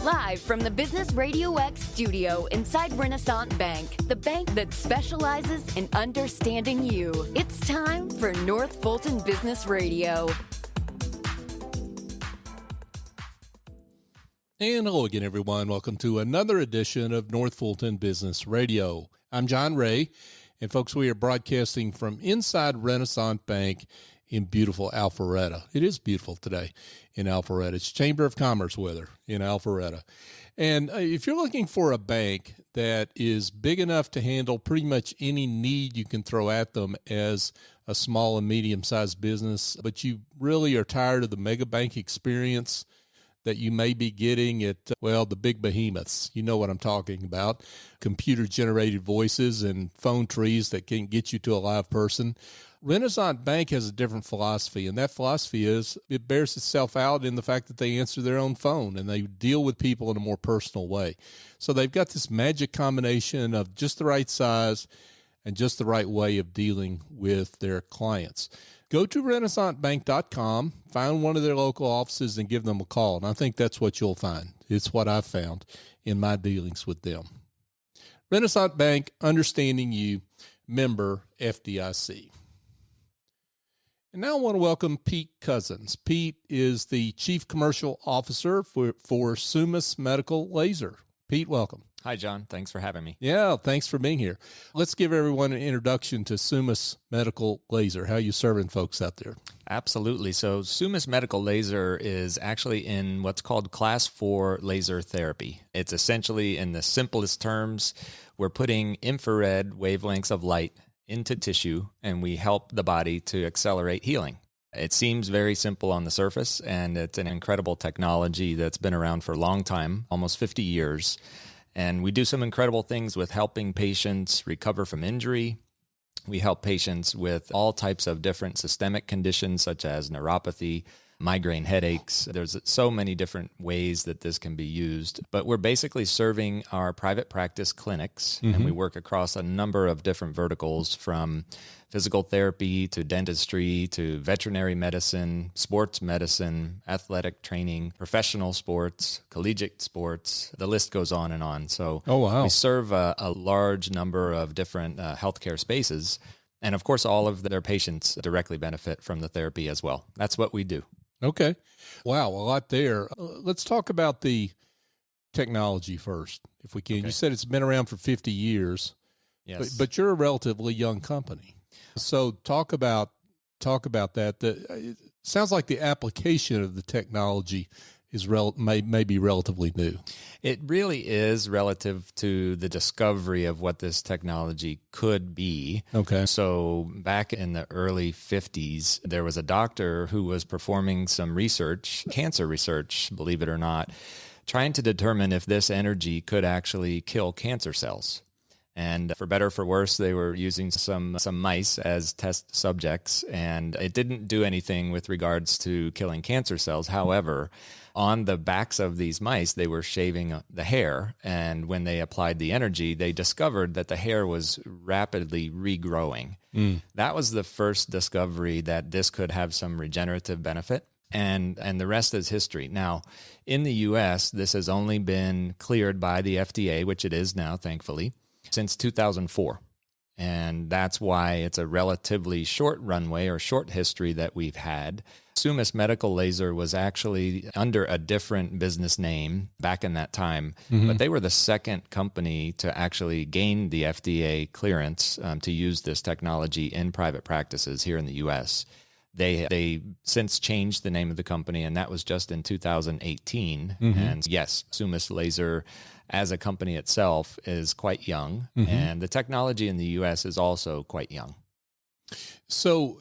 Live from the Business RadioX studio inside Renaissance Bank, the bank that specializes in understanding you. It's time for North Fulton Business Radio. And hello again, everyone. Welcome to another edition of North Fulton Business Radio. I'm John Ray, and folks, we are broadcasting from inside Renaissance Bank in beautiful Alpharetta. It is beautiful today in Alpharetta. It's Chamber of Commerce weather in Alpharetta. And if you're looking for a bank that is big enough to handle pretty much any need you can throw at them as a small and medium-sized business, but you really are tired of the mega bank experience that you may be getting at, well, the big behemoths. You know what I'm talking about. Computer-generated voices and phone trees that can get you to a live person. Renaissance Bank has a different philosophy, and that philosophy is it bears itself out in the fact that they answer their own phone and they deal with people in a more personal way. So they've got this magic combination of just the right size and just the right way of dealing with their clients. Go to renaissancebank.com, find one of their local offices, and give them a call. And I think that's what you'll find. It's what I've found in my dealings with them. Renaissance Bank, understanding you, member FDIC. And now I want to welcome Pete Cousins. Pete is the Chief Commercial Officer for Summus Medical Laser. Pete, welcome. Hi, John. Thanks for having me. Yeah, thanks for being here. Let's give everyone an introduction to Summus Medical Laser. How are you serving folks out there? Absolutely. So Summus Medical Laser is actually in what's called Class 4 laser therapy. It's essentially, in the simplest terms, we're putting infrared wavelengths of light into tissue, and we help the body to accelerate healing. It seems very simple on the surface, and it's an incredible technology that's been around for a long time, almost 50 years. And we do some incredible things with helping patients recover from injury. We help patients with all types of different systemic conditions, such as neuropathy, migraine headaches. There's so many different ways that this can be used. But we're basically serving our private practice clinics, and we work across a number of different verticals, from physical therapy to dentistry to veterinary medicine, sports medicine, athletic training, professional sports, collegiate sports. The list goes on and on. So we serve a large number of different healthcare spaces. And of course, all of their patients directly benefit from the therapy as well. That's what we do. Okay. Wow, a lot there. Let's talk about the technology first, if we can. Okay. You said it's been around for 50 years, yes, but you're a relatively young company. So talk about that. It sounds like the application of the technology is may be relatively new. It really is relative to the discovery of what this technology could be. Okay. So back in the early 50s, there was a doctor who was performing some research, cancer research, believe it or not, trying to determine if this energy could actually kill cancer cells. And for better or for worse, they were using some mice as test subjects, and it didn't do anything with regards to killing cancer cells. However, on the backs of these mice, they were shaving the hair, and when they applied the energy, they discovered that the hair was rapidly regrowing. That was the first discovery that this could have some regenerative benefit. And the rest is history. Now, in the U.S., this has only been cleared by the FDA, which it is now, thankfully, since 2004. And that's why it's a relatively short runway or short history that we've had. Summus Medical Laser was actually under a different business name back in that time, but they were the second company to actually gain the FDA clearance to use this technology in private practices here in the U.S. They since changed the name of the company, and that was just in 2018. And yes, Summus Laser as a company itself is quite young, and the technology in the U.S. is also quite young. So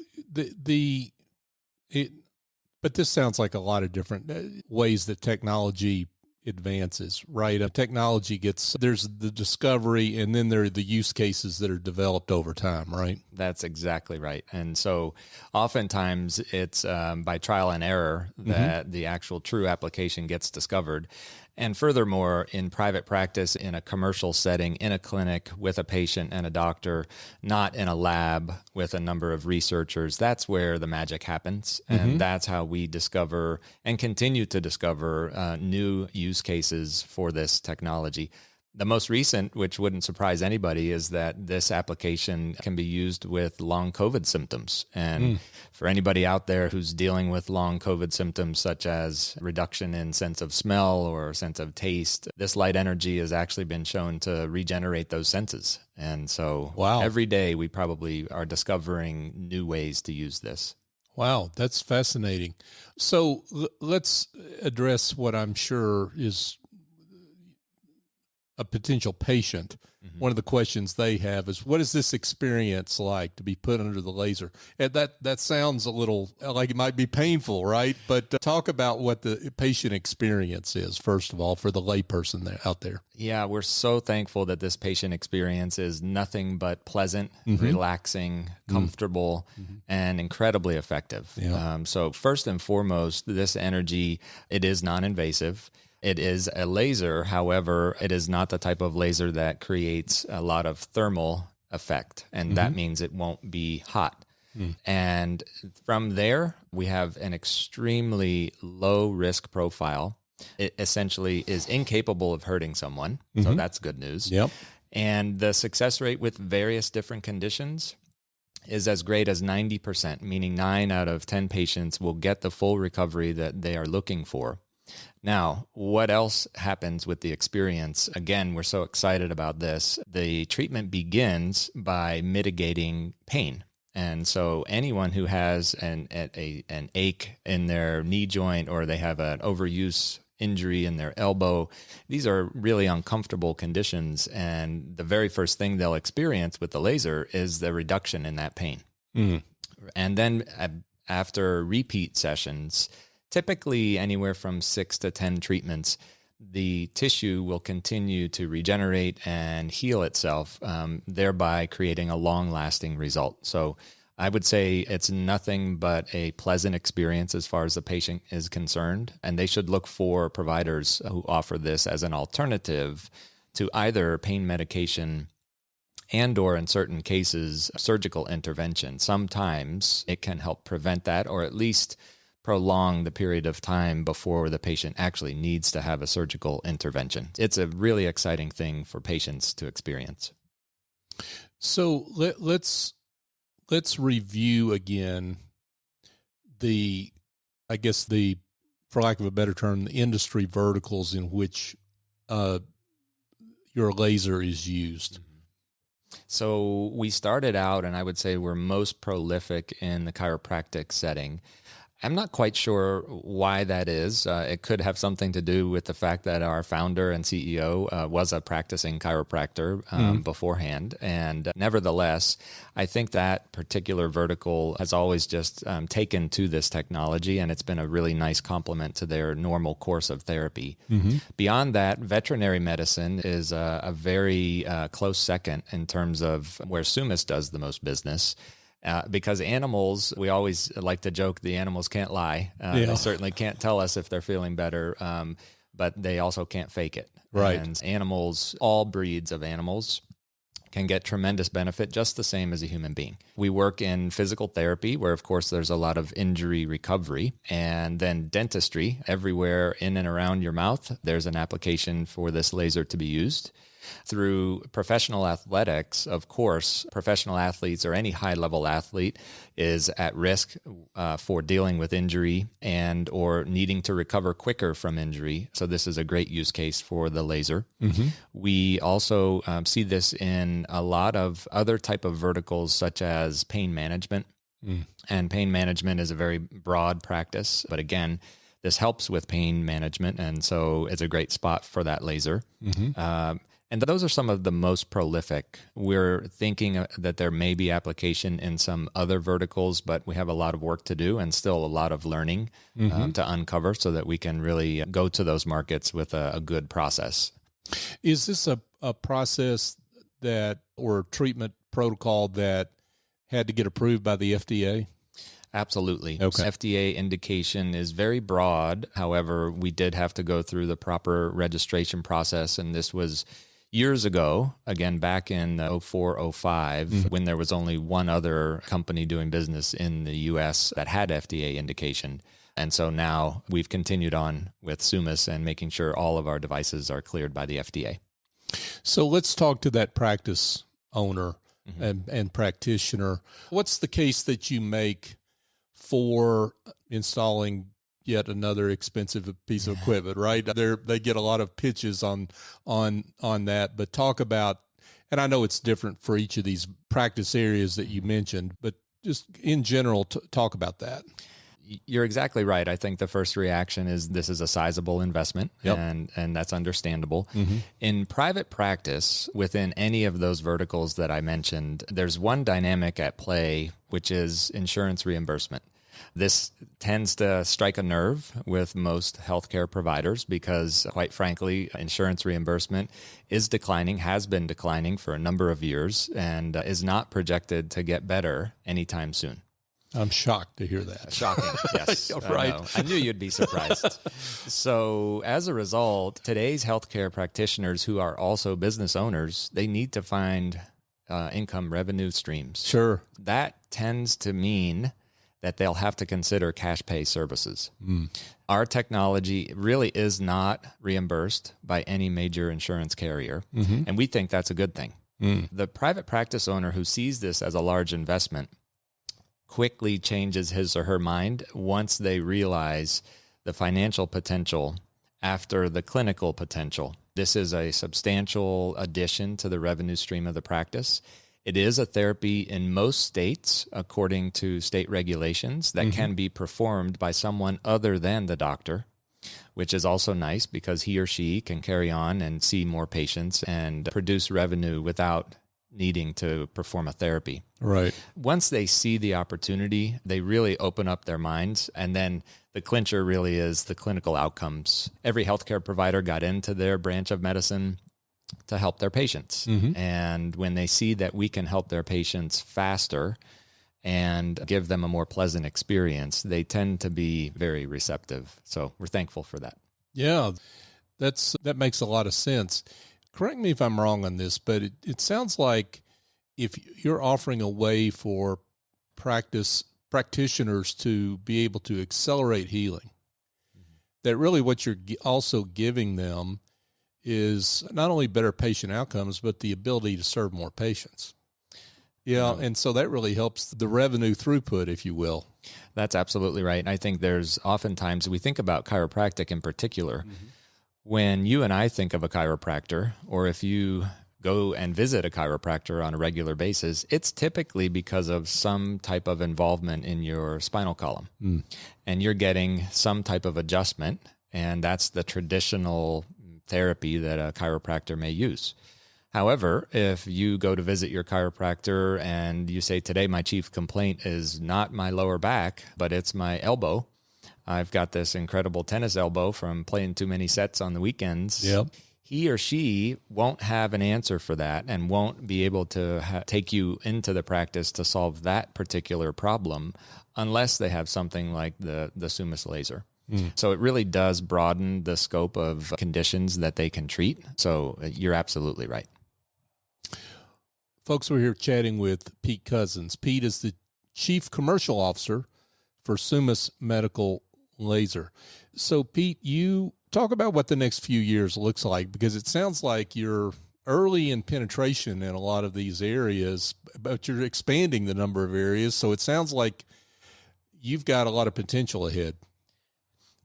but this sounds like a lot of different ways that technology advances, right? Technology there's the discovery, and then there are the use cases that are developed over time, right? That's exactly right. And so oftentimes it's by trial and error that the actual true application gets discovered. And furthermore, in private practice, in a commercial setting, in a clinic with a patient and a doctor, not in a lab with a number of researchers, that's where the magic happens. And that's how we discover and continue to discover new use cases for this technology. The most recent, which wouldn't surprise anybody, is that this application can be used with long COVID symptoms. And for anybody out there who's dealing with long COVID symptoms, such as reduction in sense of smell or sense of taste, this light energy has actually been shown to regenerate those senses. And so every day we probably are discovering new ways to use this. Wow, that's fascinating. So let's address what I'm sure is a potential patient. One of the questions they have is, what is this experience like to be put under the laser? And that sounds a little like it might be painful, right? But talk about what the patient experience is, first of all, for the layperson out there. Yeah, we're so thankful that this patient experience is nothing but pleasant, relaxing, comfortable, and incredibly effective. Yeah. So first and foremost, this energy, it is non-invasive. It is a laser. However, it is not the type of laser that creates a lot of thermal effect, and that means it won't be hot. And from there, we have an extremely low risk profile. It essentially is incapable of hurting someone, so that's good news. Yep. And the success rate with various different conditions is as great as 90%, meaning 9 out of 10 patients will get the full recovery that they are looking for. Now, what else happens with the experience? Again, we're so excited about this. The treatment begins by mitigating pain. And so anyone who has an ache in their knee joint, or they have an overuse injury in their elbow, these are really uncomfortable conditions. And the very first thing they'll experience with the laser is the reduction in that pain. And then after repeat sessions, typically anywhere from 6 to 10 treatments, the tissue will continue to regenerate and heal itself, thereby creating a long-lasting result. So I would say it's nothing but a pleasant experience as far as the patient is concerned, and they should look for providers who offer this as an alternative to either pain medication and or, in certain cases, surgical intervention. Sometimes it can help prevent that, or at least prolong the period of time before the patient actually needs to have a surgical intervention. It's a really exciting thing for patients to experience. So let's review again for lack of a better term, the industry verticals in which your laser is used. So we started out, and I would say we're most prolific in the chiropractic setting. I'm not quite sure why that is. It could have something to do with the fact that our founder and CEO was a practicing chiropractor beforehand. And nevertheless, I think that particular vertical has always just taken to this technology, and it's been a really nice complement to their normal course of therapy. Beyond that, veterinary medicine is a very close second in terms of where Summus does the most business. Because animals, we always like to joke, the animals can't lie. They certainly can't tell us if they're feeling better, but they also can't fake it. Right. And animals, all breeds of animals, can get tremendous benefit just the same as a human being. We work in physical therapy, where, of course, there's a lot of injury recovery, and then dentistry. Everywhere in and around your mouth, there's an application for this laser to be used. Through professional athletics, of course, professional athletes or any high-level athlete is at risk for dealing with injury and or needing to recover quicker from injury. So this is a great use case for the laser. We also see this in a lot of other type of verticals, such as pain management. And pain management is a very broad practice. But again, this helps with pain management, and so it's a great spot for that laser. And those are some of the most prolific. We're thinking that there may be application in some other verticals, but we have a lot of work to do and still a lot of learning to uncover so that we can really go to those markets with a good process. Is this a process or treatment protocol that had to get approved by the FDA? Absolutely. Okay. FDA indication is very broad. However, we did have to go through the proper registration process, and this was years ago, again, back in 04, 05, when there was only one other company doing business in the U.S. that had FDA indication. And so now we've continued on with Summus and making sure all of our devices are cleared by the FDA. So let's talk to that practice owner and practitioner. What's the case that you make for installing yet another expensive piece of equipment, right? They get a lot of pitches on that, but talk about, and I know it's different for each of these practice areas that you mentioned, but just in general, talk about that. You're exactly right. I think the first reaction is this is a sizable investment, and that's understandable. In private practice, within any of those verticals that I mentioned, there's one dynamic at play, which is insurance reimbursement. This tends to strike a nerve with most healthcare providers because, quite frankly, insurance reimbursement is declining, has been declining for a number of years, and is not projected to get better anytime soon. I'm shocked to hear that. Shocking, yes. Right. I knew you'd be surprised. So as a result, today's healthcare practitioners who are also business owners, they need to find income revenue streams. Sure. That tends to mean that they'll have to consider cash pay services. Our technology really is not reimbursed by any major insurance carrier, and we think that's a good thing. The private practice owner who sees this as a large investment quickly changes his or her mind once they realize the financial potential after the clinical potential. This is a substantial addition to the revenue stream of the practice. It is a therapy in most states, according to state regulations, that can be performed by someone other than the doctor, which is also nice because he or she can carry on and see more patients and produce revenue without needing to perform a therapy. Right. Once they see the opportunity, they really open up their minds, and then the clincher really is the clinical outcomes. Every healthcare provider got into their branch of medicine to help their patients. And when they see that we can help their patients faster and give them a more pleasant experience, they tend to be very receptive. So we're thankful for that. Yeah, that makes a lot of sense. Correct me if I'm wrong on this, but it sounds like if you're offering a way for practitioners to be able to accelerate healing, that really what you're also giving them is not only better patient outcomes, but the ability to serve more patients. Yeah, and so that really helps the revenue throughput, if you will. That's absolutely right. And I think there's oftentimes, we think about chiropractic in particular, when you and I think of a chiropractor, or if you go and visit a chiropractor on a regular basis, it's typically because of some type of involvement in your spinal column. And you're getting some type of adjustment, and that's the traditional therapy that a chiropractor may use. However, if you go to visit your chiropractor and you say, today my chief complaint is not my lower back, but it's my elbow, I've got this incredible tennis elbow from playing too many sets on the weekends. He or she won't have an answer for that and won't be able to take you into the practice to solve that particular problem unless they have something like the Summus laser. So it really does broaden the scope of conditions that they can treat. So you're absolutely right. Folks, we're here chatting with Pete Cousins. Pete is the Chief Commercial Officer for Summus Medical Laser. So, Pete, you talk about what the next few years looks like, because it sounds like you're early in penetration in a lot of these areas, but you're expanding the number of areas. So it sounds like you've got a lot of potential ahead.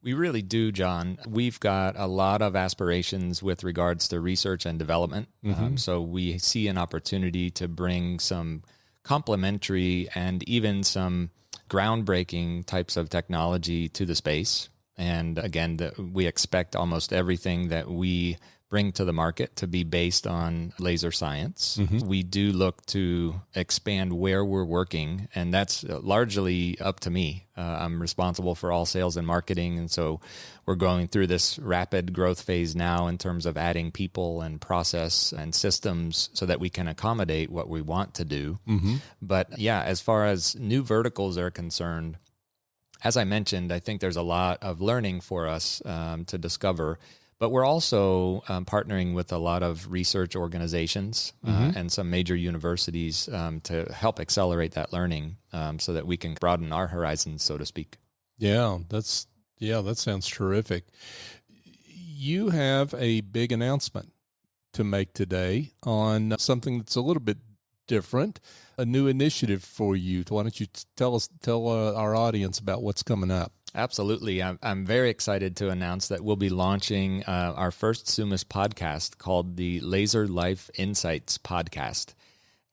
We really do, John. We've got a lot of aspirations with regards to research and development. So we see an opportunity to bring some complementary and even some groundbreaking types of technology to the space. And again, we expect almost everything that we bring to the market to be based on laser science. We do look to expand where we're working, and that's largely up to me. I'm responsible for all sales and marketing, and so we're going through this rapid growth phase now in terms of adding people and process and systems so that we can accommodate what we want to do. But yeah, as far as new verticals are concerned, as I mentioned, I think there's a lot of learning for us to discover. But we're also partnering with a lot of research organizations and some major universities to help accelerate that learning so that we can broaden our horizons, so to speak. Yeah, that sounds terrific. You have a big announcement to make today on something that's a little bit different, a new initiative for you. Why don't you tell our audience about what's coming up? Absolutely. I'm very excited to announce that we'll be launching our first Summus podcast called the LaserLife Insights podcast.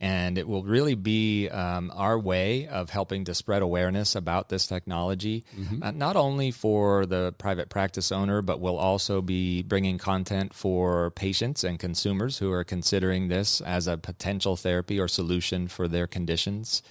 And it will really be our way of helping to spread awareness about this technology, not only for the private practice owner, but we'll also be bringing content for patients and consumers who are considering this as a potential therapy or solution for their conditions.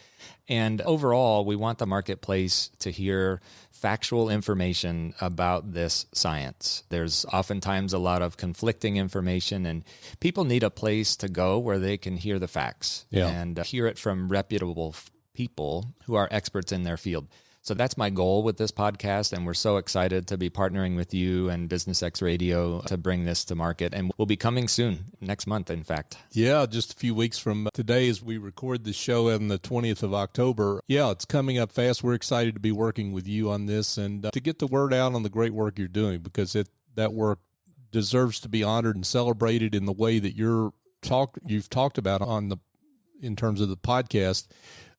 And overall, we want the marketplace to hear factual information about this science. There's oftentimes a lot of conflicting information, and people need a place to go where they can hear the facts and hear it from reputable people who are experts in their field. So that's my goal with this podcast, and we're so excited to be partnering with you and Business X Radio to bring this to market. And we'll be coming soon, next month, in fact. Yeah, just a few weeks from today as we record the show on the 20th of October. Yeah, it's coming up fast. We're excited to be working with you on this and to get the word out on the great work you're doing, because that work deserves to be honored and celebrated in the way that you've talked about in terms of the podcast.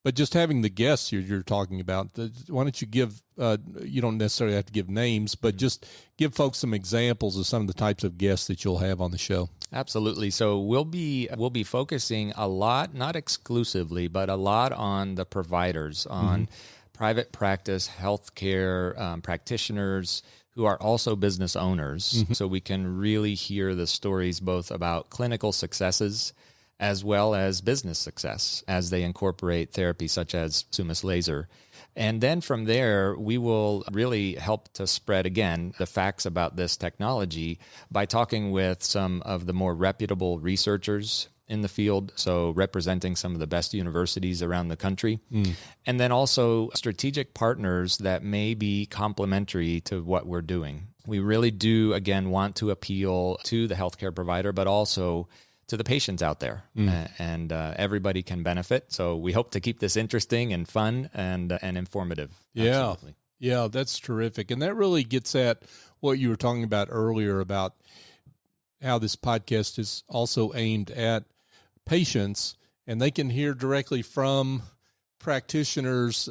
But just having the guests you're talking about, why don't you give, you don't necessarily have to give names, but just give folks some examples of some of the types of guests that you'll have on the show. Absolutely. So we'll be focusing a lot, not exclusively, but a lot on the providers, on private practice, healthcare practitioners who are also business owners. So we can really hear the stories both about clinical successes as well as business success as they incorporate therapy such as Summus Laser. And then from there, we will really help to spread, again, the facts about this technology by talking with some of the more reputable researchers in the field, so representing some of the best universities around the country. And then also strategic partners that may be complementary to what we're doing. We really do, again, want to appeal to the healthcare provider, but also to the patients out there, and everybody can benefit. So we hope to keep this interesting and fun and informative. Yeah, Absolutely. Yeah, that's terrific. And that really gets at what you were talking about earlier about how this podcast is also aimed at patients, and they can hear directly from practitioners,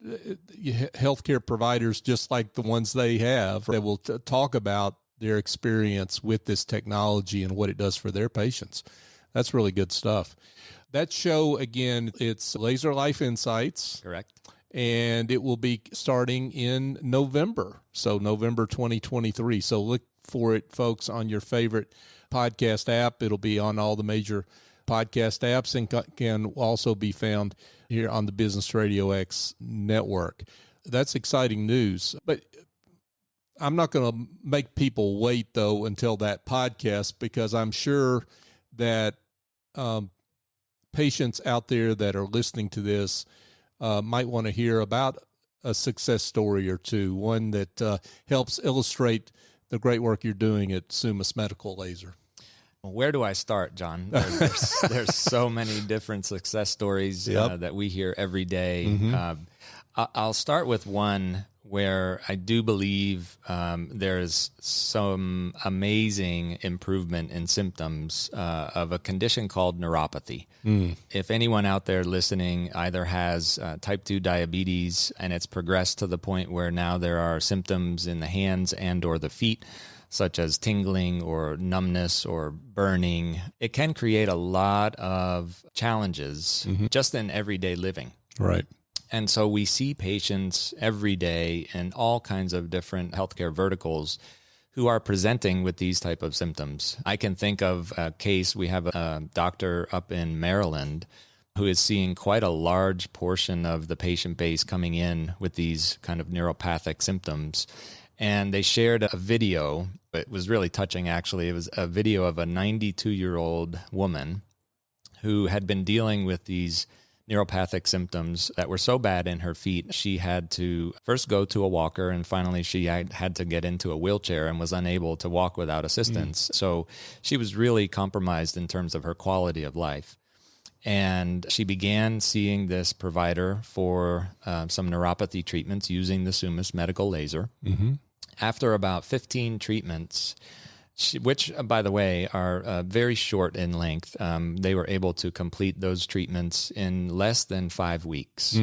healthcare providers, just like the ones they have, that will talk about their experience with this technology and what it does for their patients. That's really good stuff. That show, again, it's LaserLife Insights. Correct. And it will be starting in November. So November 2023. So look for it, folks, on your favorite podcast app. It'll be on all the major podcast apps and can also be found here on the Business RadioX network. That's exciting news. But I'm not going to make people wait, though, until that podcast, because I'm sure that patients out there that are listening to this might want to hear about a success story or two, one that helps illustrate the great work you're doing at Summus Medical Laser. Where do I start, John? There's so many different success stories that we hear every day. I'll start with one where I do believe there's some amazing improvement in symptoms of a condition called neuropathy. If anyone out there listening either has type 2 diabetes and it's progressed to the point where now there are symptoms in the hands and or the feet, such as tingling or numbness or burning, it can create a lot of challenges just in everyday living. Right. And so we see patients every day in all kinds of different healthcare verticals who are presenting with these type of symptoms. I can think of a case, we have a doctor up in Maryland who is seeing quite a large portion of the patient base coming in with these kind of neuropathic symptoms. And they shared a video. It was really touching, actually. It was a video of a 92-year-old woman who had been dealing with these neuropathic symptoms that were so bad in her feet, she had to first go to a walker, and finally she had to get into a wheelchair and was unable to walk without assistance. So she was really compromised in terms of her quality of life. And she began seeing this provider for some neuropathy treatments using the Summus Medical Laser. Mm-hmm. After about 15 treatments, which, by the way, are very short in length, they were able to complete those treatments in less than 5 weeks.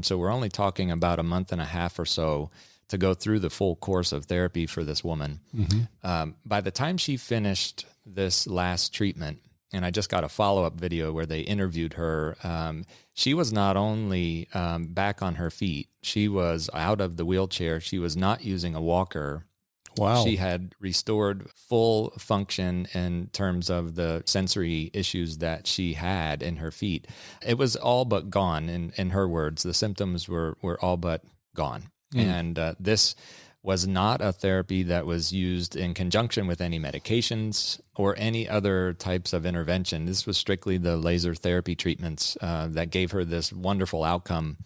So we're only talking about a month and a half or so to go through the full course of therapy for this woman. Mm-hmm. By the time she finished this last treatment, and I just got a follow-up video where they interviewed her, she was not only back on her feet, she was out of the wheelchair, she was not using a walker. Wow. She had restored full function in terms of the sensory issues that she had in her feet. It was all but gone, in her words. The symptoms were all but gone. And this was not a therapy that was used in conjunction with any medications or any other types of intervention. This was strictly the laser therapy treatments that gave her this wonderful outcome.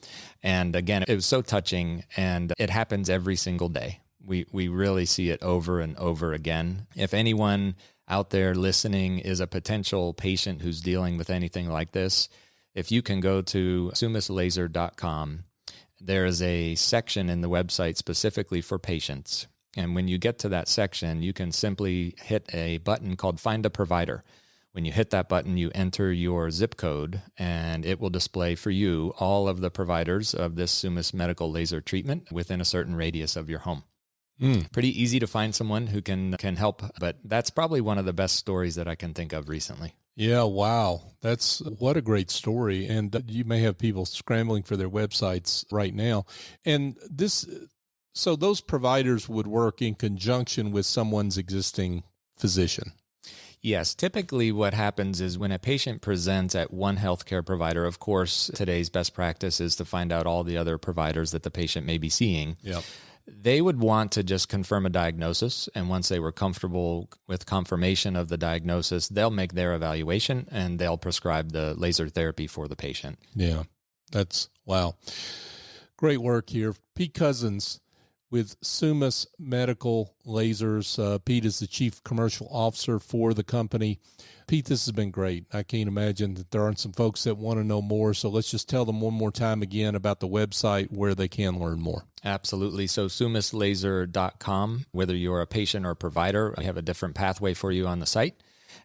And again, it was so touching, and it happens every single day. We really see it over and over again. If anyone out there listening is a potential patient who's dealing with anything like this, if you can go to summuslaser.com, there is a section in the website specifically for patients. And when you get to that section, you can simply hit a button called Find a Provider. When you hit that button, you enter your zip code, and it will display for you all of the providers of this Summus Medical Laser treatment within a certain radius of your home. Pretty easy to find someone who can help, but that's probably one of the best stories that I can think of recently. Yeah, wow. What a great story. And you may have people scrambling for their websites right now. And so those providers would work in conjunction with someone's existing physician. Yes, typically what happens is when a patient presents at one healthcare provider, of course, today's best practice is to find out all the other providers that the patient may be seeing. Yep. They would want to just confirm a diagnosis, and once they were comfortable with confirmation of the diagnosis, they'll make their evaluation and they'll prescribe the laser therapy for the patient. Yeah, wow. Great work here. Pete Cousins with Summus Medical Lasers. Pete is the Chief Commercial Officer for the company. Pete, this has been great. I can't imagine that there aren't some folks that want to know more. So let's just tell them one more time again about the website where they can learn more. Absolutely. So summuslaser.com, whether you're a patient or provider, I have a different pathway for you on the site.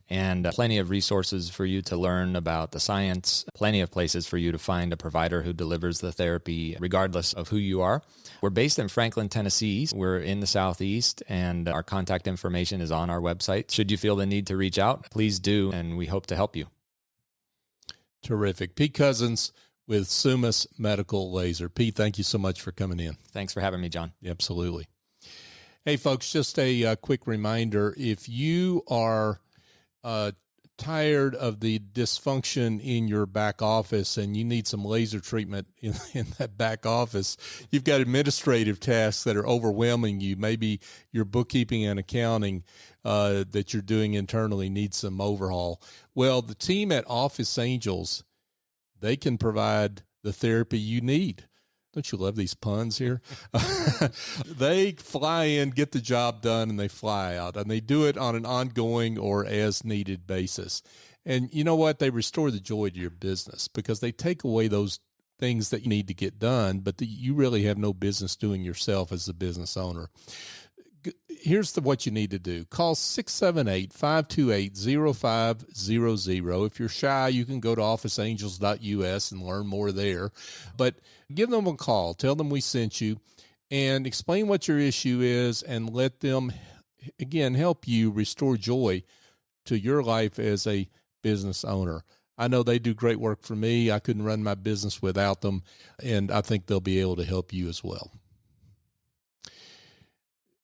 And plenty of resources for you to learn about the science, plenty of places for you to find a provider who delivers the therapy regardless of who you are. We're based in Franklin, Tennessee. We're in the Southeast, and our contact information is on our website. Should you feel the need to reach out, please do, and we hope to help you. Terrific. Pete Cousins with Summus Medical Laser. Pete, thank you so much for coming in. Thanks for having me, John. Absolutely. Hey, folks, just a quick reminder. If you are tired of the dysfunction in your back office and you need some laser treatment in that back office, you've got administrative tasks that are overwhelming you. Maybe your bookkeeping and accounting that you're doing internally needs some overhaul. Well, the team at Office Angels, they can provide the therapy you need. Don't you love these puns here? They fly in, get the job done, and they fly out. And they do it on an ongoing or as-needed basis. And you know what? They restore the joy to your business because they take away those things that you need to get done, but that you really have no business doing yourself as a business owner. Here's what you need to do. Call 678-528-0500. If you're shy, you can go to officeangels.us and learn more there. But give them a call. Tell them we sent you and explain what your issue is and let them, again, help you restore joy to your life as a business owner. I know they do great work for me. I couldn't run my business without them, and I think they'll be able to help you as well.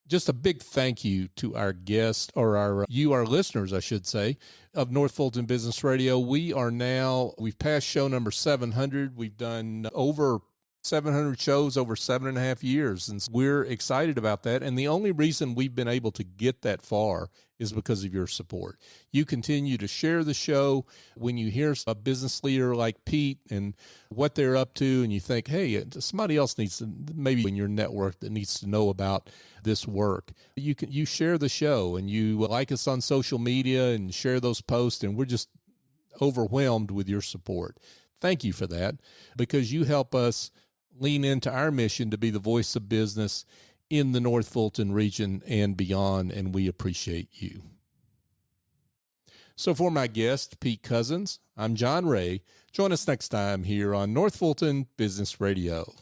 Just a big thank you to our guests, or our listeners, I should say, of North Fulton Business Radio. We've passed show number 700. We've done over 700 shows over 7.5 years, and we're excited about that. And the only reason we've been able to get that far is because of your support. You continue to share the show. When you hear a business leader like Pete and what they're up to, and you think, hey, somebody else needs to, maybe in your network, that needs to know about this work, you share the show, and you like us on social media and share those posts, and we're just overwhelmed with your support. Thank you for that, because you help us lean into our mission to be the voice of business in the North Fulton region and beyond, and we appreciate you. So for my guest, Pete Cousins, I'm John Ray. Join us next time here on North Fulton Business Radio.